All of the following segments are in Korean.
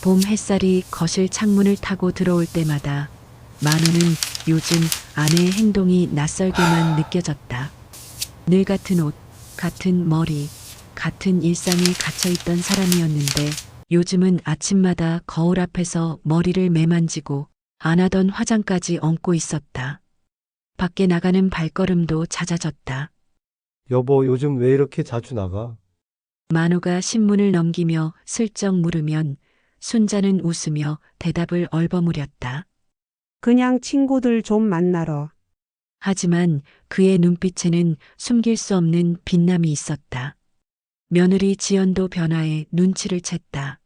봄 햇살이 거실 창문을 타고 들어올 때마다 만우는 요즘 아내의 행동이 낯설게만 느껴졌다. 늘 같은 옷, 같은 머리, 같은 일상에 갇혀있던 사람이었는데 요즘은 아침마다 거울 앞에서 머리를 매만지고 안 하던 화장까지 얹고 있었다. 밖에 나가는 발걸음도 잦아졌다. 여보, 요즘 왜 이렇게 자주 나가? 만우가 신문을 넘기며 슬쩍 물으면 순자는 웃으며 대답을 얼버무렸다. 그냥 친구들 좀 만나러. 하지만 그의 눈빛에는 숨길 수 없는 빛남이 있었다. 며느리 지연도 변화에 눈치를 챘다.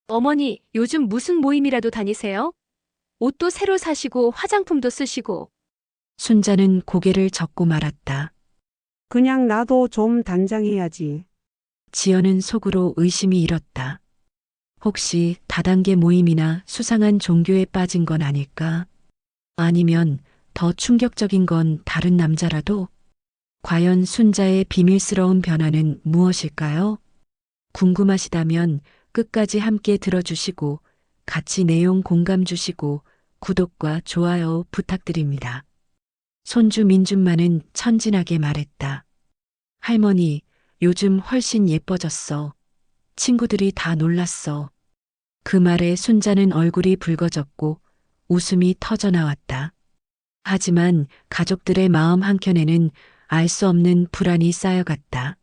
어머니, 요즘 무슨 모임이라도 다니세요? 옷도 새로 사시고 화장품도 쓰시고. 순자는 고개를 젓고 말았다. 그냥 나도 좀 단장해야지. 지연은 속으로 의심이 일었다. 혹시 다단계 모임이나 수상한 종교에 빠진 건 아닐까? 아니면 더 충격적인 건 다른 남자라도? 과연 순자의 비밀스러운 변화는 무엇일까요? 궁금하시다면 끝까지 함께 들어주시고 같이 내용 공감 주시고 구독과 좋아요 부탁드립니다. 손주 민준만은 천진하게 말했다. 할머니, 요즘 훨씬 예뻐졌어. 친구들이 다 놀랐어. 그 말에 순자는 얼굴이 붉어졌고 웃음이 터져나왔다. 하지만 가족들의 마음 한켠에는 알 수 없는 불안이 쌓여갔다.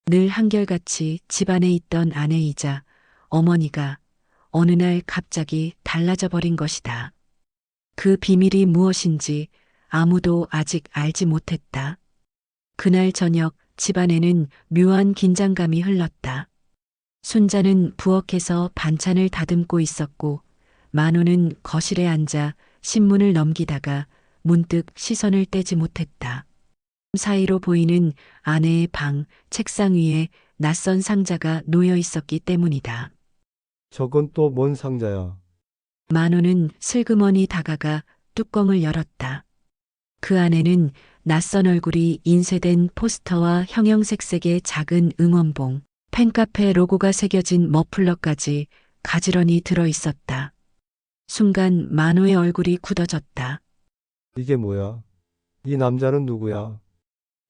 늘 한결같이 집안에 있던 아내이자 어머니가 어느 날 갑자기 달라져 버린 것이다. 그 비밀이 무엇인지 아무도 아직 알지 못했다. 그날 저녁 집안에는 묘한 긴장감이 흘렀다. 순자는 부엌에서 반찬을 다듬고 있었고 만우는 거실에 앉아 신문을 넘기다가 문득 시선을 떼지 못했다. 사이로 보이는 아내의 방, 책상 위에 낯선 상자가 놓여 있었기 때문이다. 저건 또 뭔 상자야? 만우는 슬그머니 다가가 뚜껑을 열었다. 그 안에는 낯선 얼굴이 인쇄된 포스터와 형형색색의 작은 응원봉, 팬카페 로고가 새겨진 머플러까지 가지런히 들어 있었다. 순간 만우의 얼굴이 굳어졌다. 이게 뭐야? 이 남자는 누구야?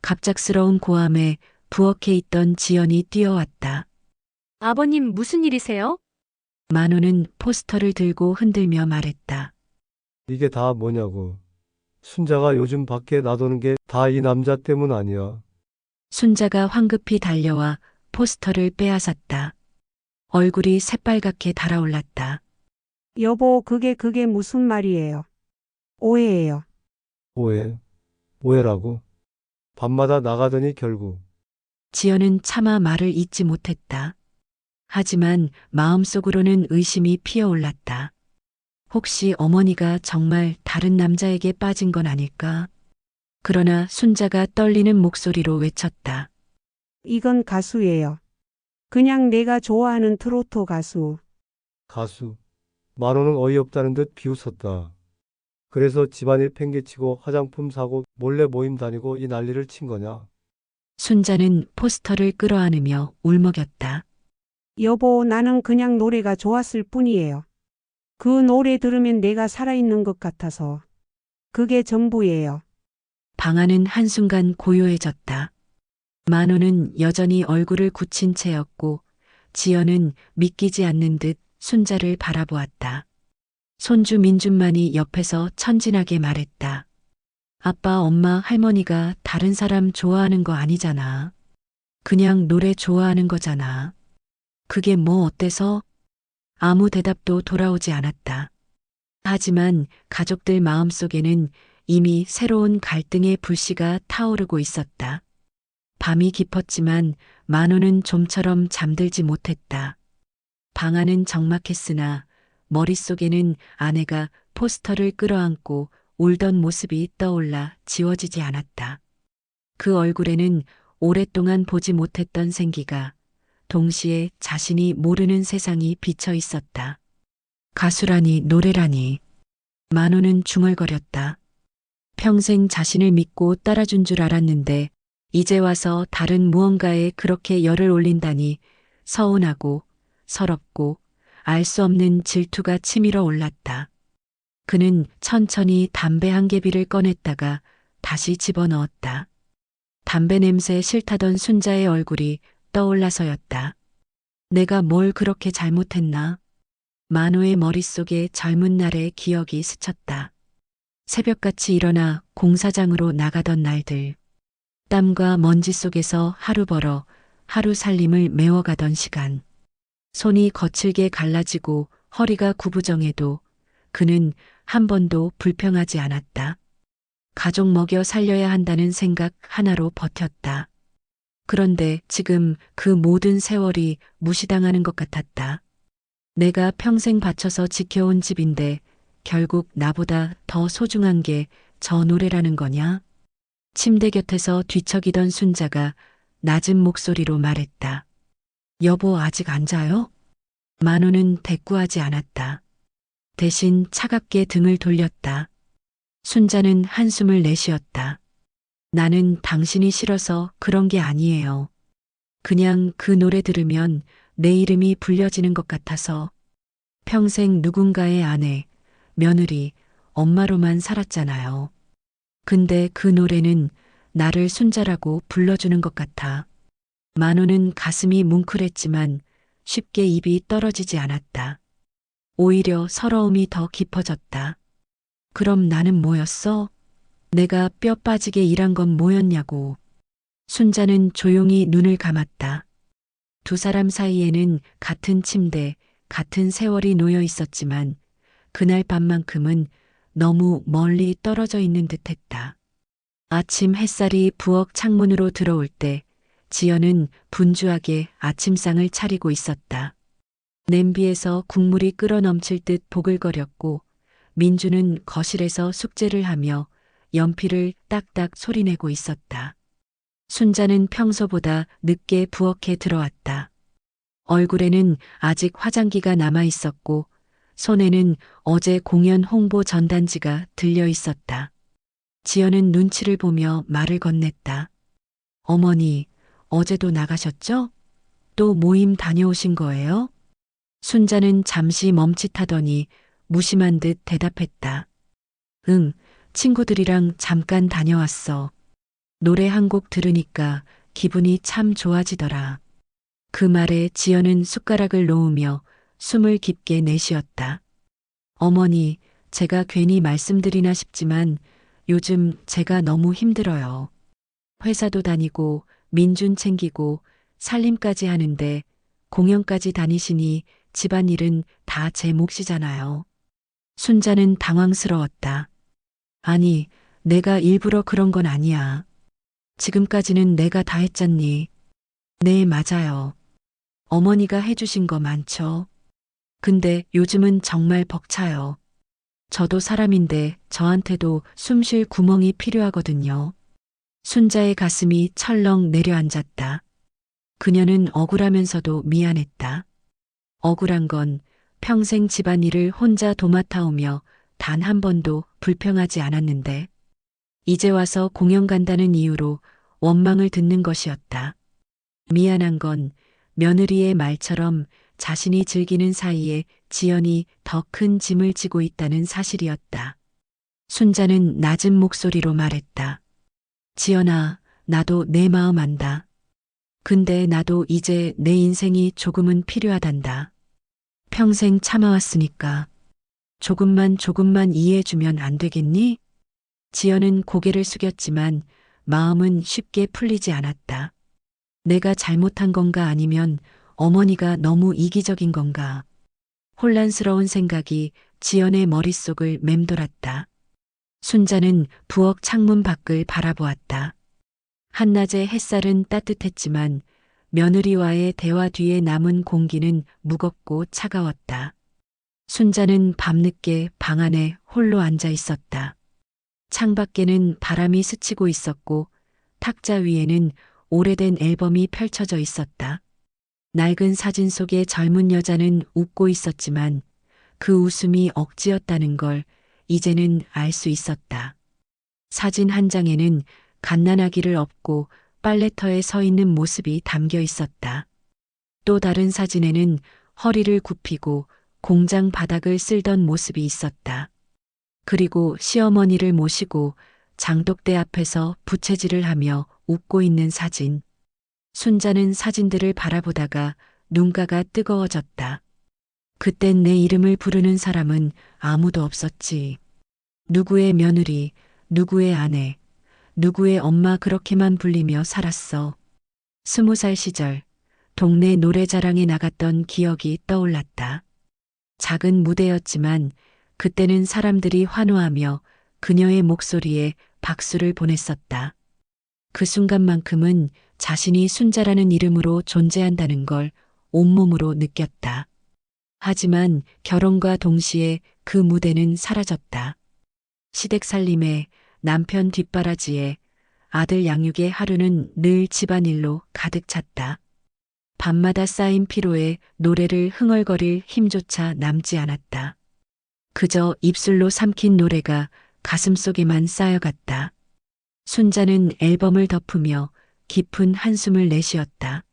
갑작스러운 고함에 부엌에 있던 지연이 뛰어왔다. 아버님, 무슨 일이세요? 만우는 포스터를 들고 흔들며 말했다. 이게 다 뭐냐고. 순자가 요즘 밖에 나도는 게 다 이 남자 때문 아니야. 순자가 황급히 달려와 포스터를 빼앗았다. 얼굴이 새빨갛게 달아올랐다. 여보, 그게 무슨 말이에요? 오해예요. 오해. 오해라고. 밤마다 나가더니 결국. 지연은 차마 말을 잇지 못했다. 하지만 마음속으로는 의심이 피어올랐다. 혹시 어머니가 정말 다른 남자에게 빠진 건 아닐까? 그러나 순자가 떨리는 목소리로 외쳤다. 이건 가수예요. 그냥 내가 좋아하는 트로트 가수. 가수. 만호는 어이없다는 듯 비웃었다. 그래서 집안일 팽개치고 화장품 사고 몰래 모임 다니고 이 난리를 친 거냐? 순자는 포스터를 끌어안으며 울먹였다. 여보, 나는 그냥 노래가 좋았을 뿐이에요. 그 노래 들으면 내가 살아있는 것 같아서. 그게 전부예요. 방 안은 한순간 고요해졌다. 만호는 여전히 얼굴을 굳힌 채였고 지연은 믿기지 않는 듯 순자를 바라보았다. 손주 민준만이 옆에서 천진하게 말했다. 아빠, 엄마, 할머니가 다른 사람 좋아하는 거 아니잖아. 그냥 노래 좋아하는 거잖아. 그게 뭐 어때서? 아무 대답도 돌아오지 않았다. 하지만 가족들 마음속에는 이미 새로운 갈등의 불씨가 타오르고 있었다. 밤이 깊었지만 만호는 좀처럼 잠들지 못했다. 방 안은 적막했으나 머릿속에는 아내가 포스터를 끌어안고 울던 모습이 떠올라 지워지지 않았다. 그 얼굴에는 오랫동안 보지 못했던 생기가 동시에 자신이 모르는 세상이 비쳐 있었다. 가수라니 노래라니. 만호는 중얼거렸다. 평생 자신을 믿고 따라준 줄 알았는데 이제 와서 다른 무언가에 그렇게 열을 올린다니 서운하고 서럽고 알 수 없는 질투가 치밀어 올랐다. 그는 천천히 담배 한 개비를 꺼냈다가 다시 집어넣었다. 담배 냄새 싫다던 순자의 얼굴이 떠올라서였다. 내가 뭘 그렇게 잘못했나? 만호의 머릿속에 젊은 날의 기억이 스쳤다. 새벽같이 일어나 공사장으로 나가던 날들. 땀과 먼지 속에서 하루 벌어 하루 살림을 메워가던 시간. 손이 거칠게 갈라지고 허리가 구부정해도 그는 한 번도 불평하지 않았다. 가족 먹여 살려야 한다는 생각 하나로 버텼다. 그런데 지금 그 모든 세월이 무시당하는 것 같았다. 내가 평생 바쳐서 지켜온 집인데 결국 나보다 더 소중한 게 저 노래라는 거냐? 침대 곁에서 뒤척이던 순자가 낮은 목소리로 말했다. 여보 아직 안 자요? 만호는 대꾸하지 않았다. 대신 차갑게 등을 돌렸다. 순자는 한숨을 내쉬었다. 나는 당신이 싫어서 그런 게 아니에요. 그냥 그 노래 들으면 내 이름이 불려지는 것 같아서. 평생 누군가의 아내, 며느리, 엄마로만 살았잖아요. 근데 그 노래는 나를 순자라고 불러주는 것 같아. 만호는 가슴이 뭉클했지만 쉽게 입이 떨어지지 않았다. 오히려 서러움이 더 깊어졌다. 그럼 나는 뭐였어? 내가 뼈 빠지게 일한 건 뭐였냐고. 순자는 조용히 눈을 감았다. 두 사람 사이에는 같은 침대, 같은 세월이 놓여 있었지만 그날 밤만큼은 너무 멀리 떨어져 있는 듯했다. 아침 햇살이 부엌 창문으로 들어올 때 지연은 분주하게 아침상을 차리고 있었다. 냄비에서 국물이 끓어 넘칠 듯 보글거렸고 민주는 거실에서 숙제를 하며 연필을 딱딱 소리내고 있었다. 순자는 평소보다 늦게 부엌에 들어왔다. 얼굴에는 아직 화장기가 남아 있었고 손에는 어제 공연 홍보 전단지가 들려 있었다. 지연은 눈치를 보며 말을 건넸다. 어머니, 어제도 나가셨죠? 또 모임 다녀오신 거예요? 순자는 잠시 멈칫하더니 무심한 듯 대답했다. 응, 친구들이랑 잠깐 다녀왔어. 노래 한 곡 들으니까 기분이 참 좋아지더라. 그 말에 지연은 숟가락을 놓으며 숨을 깊게 내쉬었다. 어머니, 제가 괜히 말씀드리나 싶지만 요즘 제가 너무 힘들어요. 회사도 다니고 민준 챙기고 살림까지 하는데 공연까지 다니시니 집안일은 다 제 몫이잖아요. 순자는 당황스러웠다. 아니, 내가 일부러 그런 건 아니야. 지금까지는 내가 다 했잖니. 네, 맞아요. 어머니가 해주신 거 많죠. 근데 요즘은 정말 벅차요. 저도 사람인데 저한테도 숨 쉴 구멍이 필요하거든요. 순자의 가슴이 철렁 내려앉았다. 그녀는 억울하면서도 미안했다. 억울한 건 평생 집안일을 혼자 도맡아오며 단 한 번도 불평하지 않았는데 이제 와서 공연 간다는 이유로 원망을 듣는 것이었다. 미안한 건 며느리의 말처럼 자신이 즐기는 사이에 지연이 더 큰 짐을 지고 있다는 사실이었다. 순자는 낮은 목소리로 말했다. 지연아, 나도 내 마음 안다. 근데 나도 이제 내 인생이 조금은 필요하단다. 평생 참아왔으니까. 조금만 이해해주면 안 되겠니? 지연은 고개를 숙였지만 마음은 쉽게 풀리지 않았다. 내가 잘못한 건가 아니면 어머니가 너무 이기적인 건가. 혼란스러운 생각이 지연의 머릿속을 맴돌았다. 순자는 부엌 창문 밖을 바라보았다. 한낮의 햇살은 따뜻했지만 며느리와의 대화 뒤에 남은 공기는 무겁고 차가웠다. 순자는 밤늦게 방 안에 홀로 앉아 있었다. 창밖에는 바람이 스치고 있었고 탁자 위에는 오래된 앨범이 펼쳐져 있었다. 낡은 사진 속의 젊은 여자는 웃고 있었지만 그 웃음이 억지였다는 걸 이제는 알 수 있었다. 사진 한 장에는 갓난아기를 업고 빨래터에 서 있는 모습이 담겨 있었다. 또 다른 사진에는 허리를 굽히고 공장 바닥을 쓸던 모습이 있었다. 그리고 시어머니를 모시고 장독대 앞에서 부채질을 하며 웃고 있는 사진. 순자는 사진들을 바라보다가 눈가가 뜨거워졌다. 그땐 내 이름을 부르는 사람은 아무도 없었지. 누구의 며느리, 누구의 아내, 누구의 엄마 그렇게만 불리며 살았어. 20살 시절 동네 노래자랑에 나갔던 기억이 떠올랐다. 작은 무대였지만 그때는 사람들이 환호하며 그녀의 목소리에 박수를 보냈었다. 그 순간만큼은 자신이 순자라는 이름으로 존재한다는 걸 온몸으로 느꼈다. 하지만 결혼과 동시에 그 무대는 사라졌다. 시댁 살림에 남편 뒷바라지에 아들 양육의 하루는 늘 집안일로 가득 찼다. 밤마다 쌓인 피로에 노래를 흥얼거릴 힘조차 남지 않았다. 그저 입술로 삼킨 노래가 가슴속에만 쌓여갔다. 순자는 앨범을 덮으며 깊은 한숨을 내쉬었다.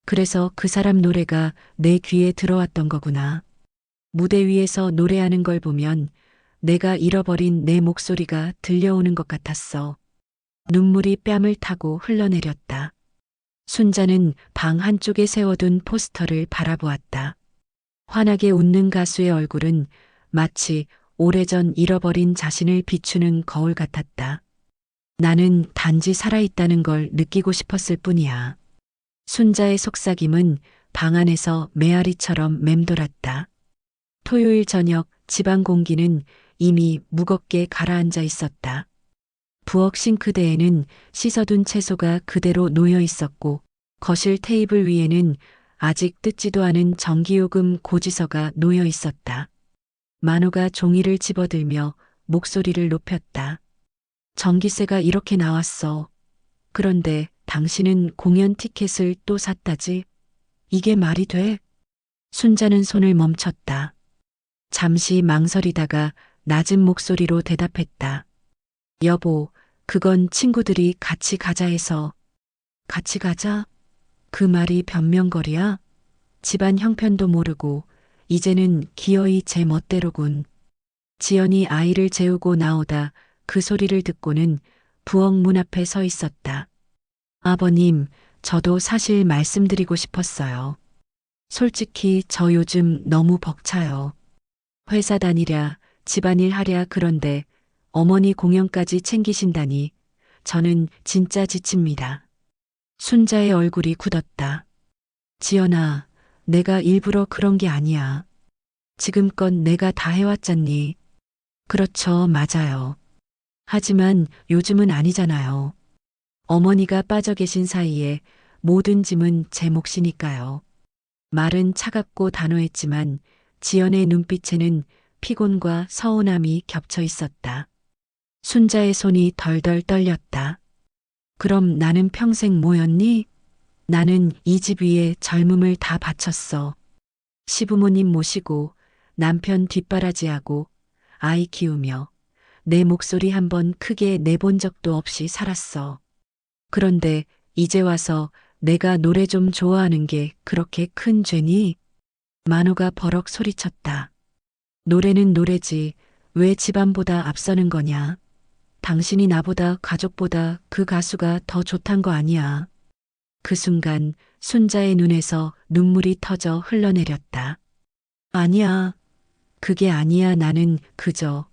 그래서 그 사람 노래가 내 귀에 들어왔던 거구나. 무대 위에서 노래하는 걸 보면 내가 잃어버린 내 목소리가 들려오는 것 같았어. 눈물이 뺨을 타고 흘러내렸다. 순자는 방 한쪽에 세워둔 포스터를 바라보았다. 환하게 웃는 가수의 얼굴은 마치 오래전 잃어버린 자신을 비추는 거울 같았다. 나는 단지 살아있다는 걸 느끼고 싶었을 뿐이야. 순자의 속삭임은 방 안에서 메아리처럼 맴돌았다. 토요일 저녁 집안 공기는 이미 무겁게 가라앉아 있었다. 부엌 싱크대에는 씻어둔 채소가 그대로 놓여 있었고 거실 테이블 위에는 아직 뜯지도 않은 전기요금 고지서가 놓여 있었다. 만호가 종이를 집어들며 목소리를 높였다. 전기세가 이렇게 나왔어. 그런데 당신은 공연 티켓을 또 샀다지? 이게 말이 돼? 순자는 손을 멈췄다. 잠시 망설이다가 낮은 목소리로 대답했다. 여보, 그건 친구들이 같이 가자 해서. 같이 가자? 그 말이 변명거리야? 집안 형편도 모르고 이제는 기어이 제 멋대로군. 지연이 아이를 재우고 나오다 그 소리를 듣고는 부엌 문 앞에 서 있었다. 아버님, 저도 사실 말씀드리고 싶었어요. 솔직히 저 요즘 너무 벅차요. 회사 다니랴, 집안일 하랴 그런데 어머니 공연까지 챙기신다니 저는 진짜 지칩니다. 순자의 얼굴이 굳었다. 지연아, 내가 일부러 그런 게 아니야. 지금껏 내가 다 해왔잖니. 그렇죠, 맞아요. 하지만 요즘은 아니잖아요. 어머니가 빠져 계신 사이에 모든 짐은 제 몫이니까요. 말은 차갑고 단호했지만 지연의 눈빛에는 피곤과 서운함이 겹쳐 있었다. 순자의 손이 덜덜 떨렸다. 그럼 나는 평생 뭐였니? 나는 이 집 위에 젊음을 다 바쳤어. 시부모님 모시고 남편 뒷바라지하고 아이 키우며 내 목소리 한번 크게 내본 적도 없이 살았어. 그런데 이제 와서 내가 노래 좀 좋아하는 게 그렇게 큰 죄니? 만호가 버럭 소리쳤다. 노래는 노래지 왜 집안보다 앞서는 거냐? 당신이 나보다 가족보다 그 가수가 더 좋단 거 아니야. 그 순간 순자의 눈에서 눈물이 터져 흘러내렸다. 아니야. 그게 아니야. 나는 그저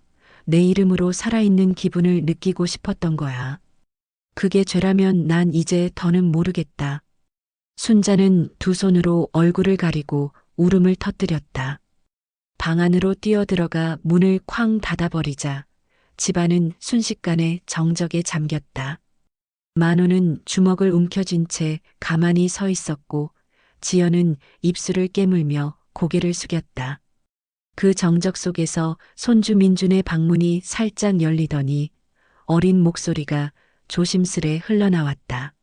내 이름으로 살아있는 기분을 느끼고 싶었던 거야. 그게 죄라면 난 이제 더는 모르겠다. 순자는 두 손으로 얼굴을 가리고 울음을 터뜨렸다. 방 안으로 뛰어들어가 문을 쾅 닫아버리자 집안은 순식간에 정적에 잠겼다. 만호는 주먹을 움켜쥔 채 가만히 서 있었고 지연은 입술을 깨물며 고개를 숙였다. 그 정적 속에서 손주 민준의 방문이 살짝 열리더니 어린 목소리가 조심스레 흘러나왔다.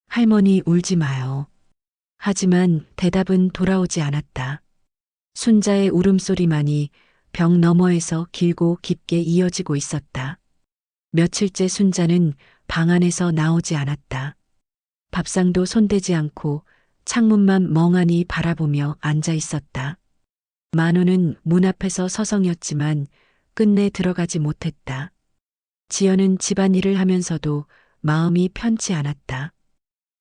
할머니 울지 마요. 하지만 대답은 돌아오지 않았다. 순자의 울음소리만이 벽 너머에서 길고 깊게 이어지고 있었다. 며칠째 순자는 방 안에서 나오지 않았다. 밥상도 손대지 않고 창문만 멍하니 바라보며 앉아 있었다. 만호는 문 앞에서 서성였지만 끝내 들어가지 못했다. 지연은 집안일을 하면서도 마음이 편치 않았다.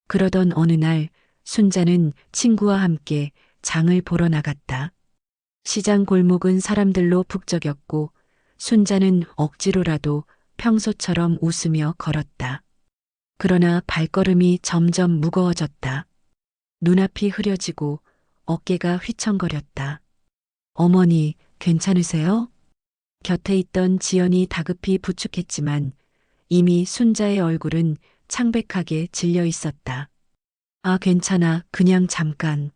그러던 어느 날 순자는 친구와 함께 장을 보러 나갔다. 시장 골목은 사람들로 북적였고 순자는 억지로라도 평소처럼 웃으며 걸었다. 그러나 발걸음이 점점 무거워졌다. 눈앞이 흐려지고 어깨가 휘청거렸다. 어머니, 괜찮으세요? 곁에 있던 지연이 다급히 부축했지만 이미 순자의 얼굴은 창백하게 질려 있었다. 아, 괜찮아. 그냥 잠깐.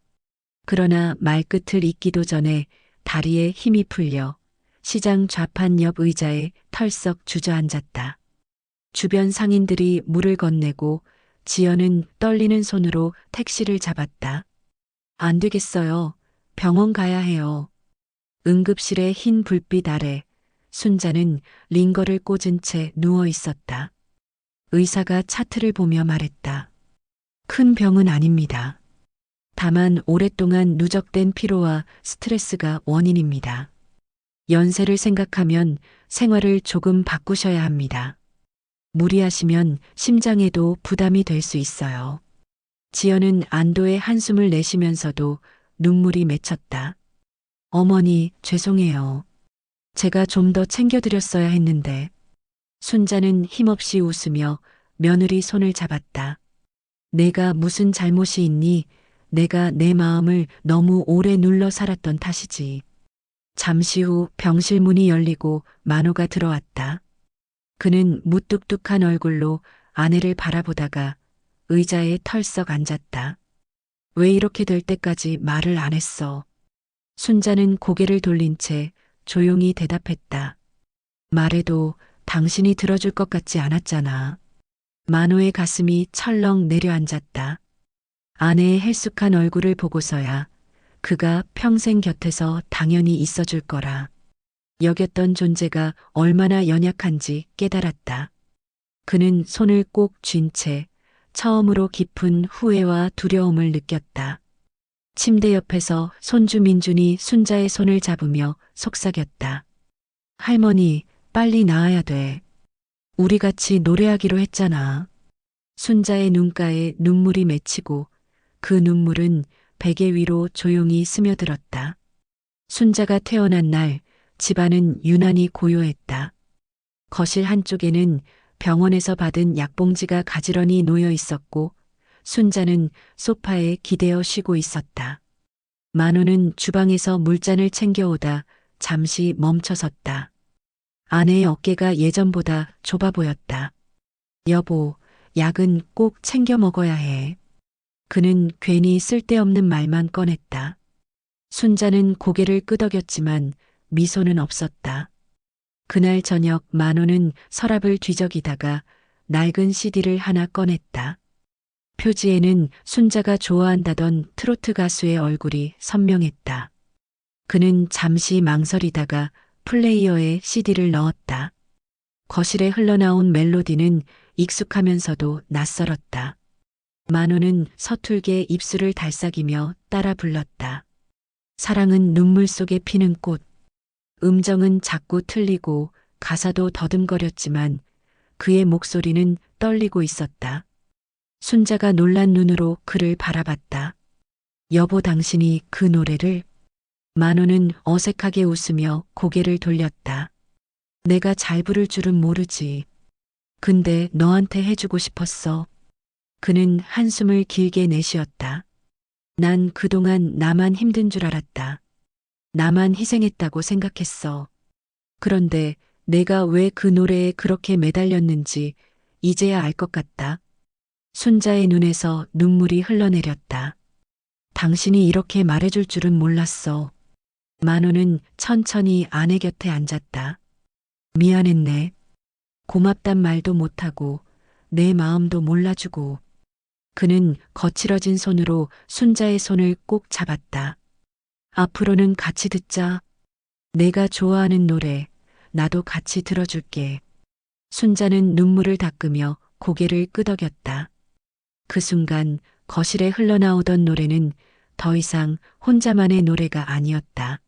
그러나 말끝을 잇기도 전에 다리에 힘이 풀려 시장 좌판 옆 의자에 털썩 주저앉았다. 주변 상인들이 물을 건네고 지연은 떨리는 손으로 택시를 잡았다. 안 되겠어요. 병원 가야 해요. 응급실의 흰 불빛 아래 순자는 링거를 꽂은 채 누워 있었다. 의사가 차트를 보며 말했다. 큰 병은 아닙니다. 다만 오랫동안 누적된 피로와 스트레스가 원인입니다. 연세를 생각하면 생활을 조금 바꾸셔야 합니다. 무리하시면 심장에도 부담이 될 수 있어요. 지연은 안도의 한숨을 내쉬면서도 눈물이 맺혔다. 어머니, 죄송해요. 제가 좀 더 챙겨드렸어야 했는데. 순자는 힘없이 웃으며 며느리 손을 잡았다. 내가 무슨 잘못이 있니? 내가 내 마음을 너무 오래 눌러 살았던 탓이지. 잠시 후 병실 문이 열리고 만호가 들어왔다. 그는 무뚝뚝한 얼굴로 아내를 바라보다가 의자에 털썩 앉았다. 왜 이렇게 될 때까지 말을 안 했어? 순자는 고개를 돌린 채 조용히 대답했다. 말해도 당신이 들어줄 것 같지 않았잖아. 만호의 가슴이 철렁 내려앉았다. 아내의 헬쑥한 얼굴을 보고서야 그가 평생 곁에서 당연히 있어줄 거라 여겼던 존재가 얼마나 연약한지 깨달았다. 그는 손을 꼭 쥔 채 처음으로 깊은 후회와 두려움을 느꼈다. 침대 옆에서 손주 민준이 순자의 손을 잡으며 속삭였다. 할머니, 빨리 나아야 돼. 우리 같이 노래하기로 했잖아. 순자의 눈가에 눈물이 맺히고 그 눈물은 베개 위로 조용히 스며들었다. 순자가 태어난 날 집안은 유난히 고요했다. 거실 한쪽에는 병원에서 받은 약봉지가 가지런히 놓여 있었고 순자는 소파에 기대어 쉬고 있었다. 만호는 주방에서 물잔을 챙겨오다 잠시 멈춰섰다. 아내의 어깨가 예전보다 좁아 보였다. 여보, 약은 꼭 챙겨 먹어야 해. 그는 괜히 쓸데없는 말만 꺼냈다. 순자는 고개를 끄덕였지만 미소는 없었다. 그날 저녁 만호는 서랍을 뒤적이다가 낡은 CD를 하나 꺼냈다. 표지에는 순자가 좋아한다던 트로트 가수의 얼굴이 선명했다. 그는 잠시 망설이다가 플레이어에 CD를 넣었다. 거실에 흘러나온 멜로디는 익숙하면서도 낯설었다. 만호는 서툴게 입술을 달싹이며 따라 불렀다. 사랑은 눈물 속에 피는 꽃. 음정은 자꾸 틀리고 가사도 더듬거렸지만 그의 목소리는 떨리고 있었다. 순자가 놀란 눈으로 그를 바라봤다. 여보, 당신이 그 노래를? 만호는 어색하게 웃으며 고개를 돌렸다. 내가 잘 부를 줄은 모르지. 근데 너한테 해주고 싶었어. 그는 한숨을 길게 내쉬었다. 난 그동안 나만 힘든 줄 알았다. 나만 희생했다고 생각했어. 그런데 내가 왜 그 노래에 그렇게 매달렸는지 이제야 알 것 같다. 순자의 눈에서 눈물이 흘러내렸다. 당신이 이렇게 말해줄 줄은 몰랐어. 만호는 천천히 아내 곁에 앉았다. 미안했네. 고맙단 말도 못하고 내 마음도 몰라주고. 그는 거칠어진 손으로 순자의 손을 꼭 잡았다. 앞으로는 같이 듣자. 내가 좋아하는 노래, 나도 같이 들어줄게. 순자는 눈물을 닦으며 고개를 끄덕였다. 그 순간 거실에 흘러나오던 노래는 더 이상 혼자만의 노래가 아니었다.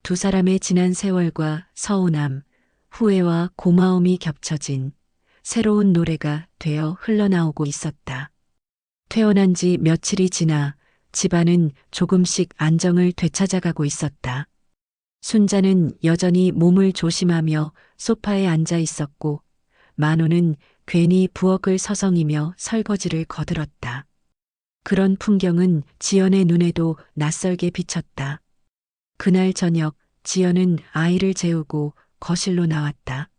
두 사람의 지난 세월과 서운함, 후회와 고마움이 겹쳐진 새로운 노래가 되어 흘러나오고 있었다. 퇴원한 지 며칠이 지나 집안은 조금씩 안정을 되찾아가고 있었다. 순자는 여전히 몸을 조심하며 소파에 앉아 있었고 만호는 괜히 부엌을 서성이며 설거지를 거들었다. 그런 풍경은 지연의 눈에도 낯설게 비쳤다. 그날 저녁 지연은 아이를 재우고 거실로 나왔다.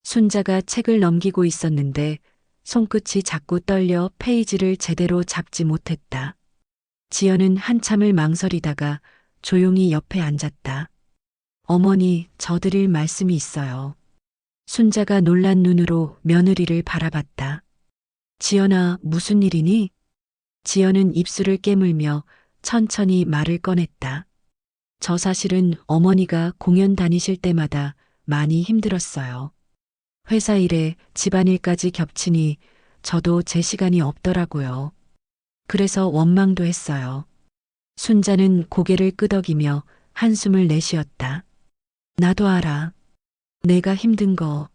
순자가 책을 넘기고 있었는데 손끝이 자꾸 떨려 페이지를 제대로 잡지 못했다. 지연은 한참을 망설이다가 조용히 옆에 앉았다. 어머니, 저 드릴 말씀이 있어요. 순자가 놀란 눈으로 며느리를 바라봤다. 지연아, 무슨 일이니? 지연은 입술을 깨물며 천천히 말을 꺼냈다. 저 사실은 어머니가 공연 다니실 때마다 많이 힘들었어요. 회사 일에 집안일까지 겹치니 저도 제 시간이 없더라고요. 그래서 원망도 했어요. 순자는 고개를 끄덕이며 한숨을 내쉬었다. 나도 알아. 내가 힘든 거.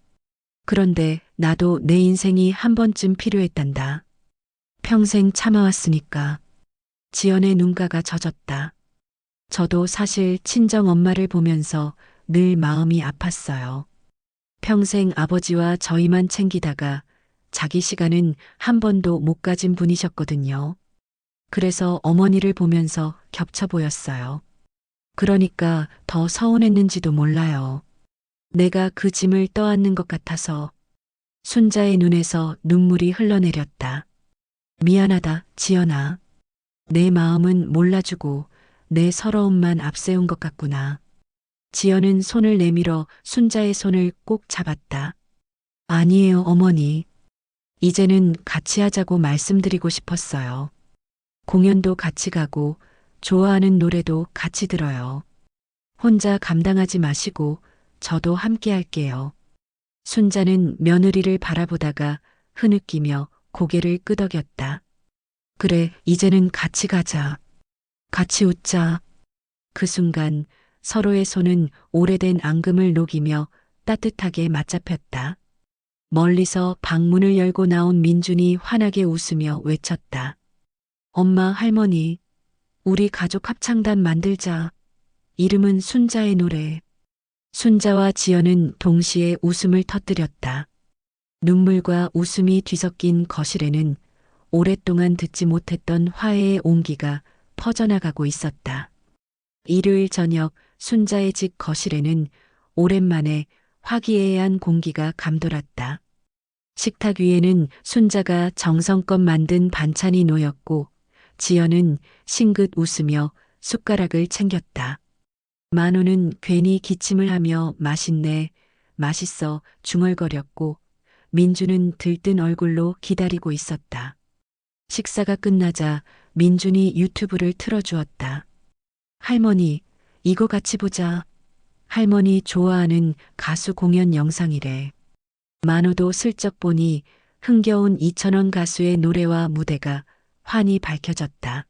그런데 나도 내 인생이 한 번쯤 필요했단다. 평생 참아왔으니까. 지연의 눈가가 젖었다. 저도 사실 친정 엄마를 보면서 늘 마음이 아팠어요. 평생 아버지와 저희만 챙기다가 자기 시간은 한 번도 못 가진 분이셨거든요. 그래서 어머니를 보면서 겹쳐 보였어요. 그러니까 더 서운했는지도 몰라요. 내가 그 짐을 떠안는 것 같아서. 순자의 눈에서 눈물이 흘러내렸다. 미안하다, 지연아. 내 마음은 몰라주고 내 서러움만 앞세운 것 같구나. 지연은 손을 내밀어 순자의 손을 꼭 잡았다. 아니에요, 어머니. 이제는 같이 하자고 말씀드리고 싶었어요. 공연도 같이 가고 좋아하는 노래도 같이 들어요. 혼자 감당하지 마시고 저도 함께 할게요. 순자는 며느리를 바라보다가 흐느끼며 고개를 끄덕였다. 그래, 이제는 같이 가자. 같이 웃자. 그 순간 서로의 손은 오래된 앙금을 녹이며 따뜻하게 맞잡혔다. 멀리서 방문을 열고 나온 민준이 환하게 웃으며 외쳤다. 엄마, 할머니, 우리 가족 합창단 만들자. 이름은 순자의 노래. 순자와 지연은 동시에 웃음을 터뜨렸다. 눈물과 웃음이 뒤섞인 거실에는 오랫동안 듣지 못했던 화해의 온기가 퍼져나가고 있었다. 일요일 저녁 순자의 집 거실에는 오랜만에 화기애애한 공기가 감돌았다. 식탁 위에는 순자가 정성껏 만든 반찬이 놓였고 지연은 싱긋 웃으며 숟가락을 챙겼다. 만호는 괜히 기침을 하며 맛있네, 맛있어 중얼거렸고 민주는 들뜬 얼굴로 기다리고 있었다. 식사가 끝나자 민준이 유튜브를 틀어주었다. 할머니, 이거 같이 보자. 할머니 좋아하는 가수 공연 영상이래. 만호도 슬쩍 보니 흥겨운 이천원 가수의 노래와 무대가 환히 밝혀졌다.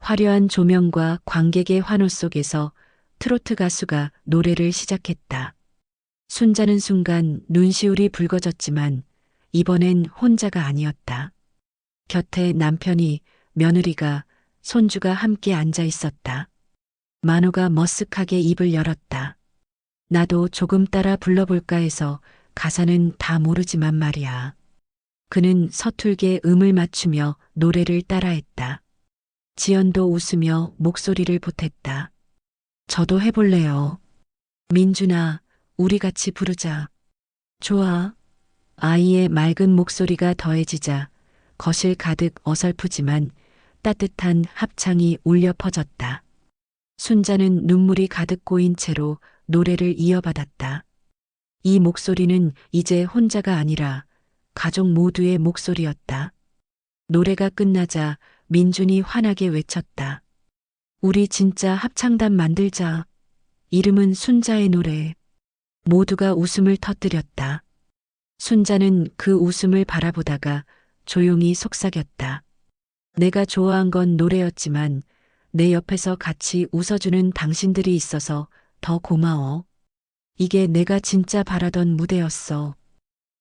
화려한 조명과 관객의 환호 속에서 트로트 가수가 노래를 시작했다. 순자는 순간 눈시울이 붉어졌지만 이번엔 혼자가 아니었다. 곁에 남편이, 며느리가, 손주가 함께 앉아 있었다. 만호가 머쓱하게 입을 열었다. 나도 조금 따라 불러볼까 해서 가사는 다 모르지만 말이야. 그는 서툴게 음을 맞추며 노래를 따라했다. 지연도 웃으며 목소리를 보탰다. 저도 해볼래요. 민준아, 우리 같이 부르자. 좋아. 아이의 맑은 목소리가 더해지자 거실 가득 어설프지만 따뜻한 합창이 울려 퍼졌다. 순자는 눈물이 가득 고인 채로 노래를 이어받았다. 이 목소리는 이제 혼자가 아니라 가족 모두의 목소리였다. 노래가 끝나자 민준이 환하게 외쳤다. 우리 진짜 합창단 만들자. 이름은 순자의 노래. 모두가 웃음을 터뜨렸다. 순자는 그 웃음을 바라보다가 조용히 속삭였다. 내가 좋아한 건 노래였지만 내 옆에서 같이 웃어주는 당신들이 있어서 더 고마워. 이게 내가 진짜 바라던 무대였어.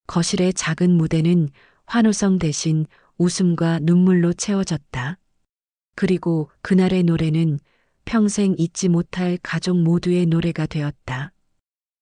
거실의 작은 무대는 환호성 대신 웃음과 눈물로 채워졌다. 그리고 그날의 노래는 평생 잊지 못할 가족 모두의 노래가 되었다.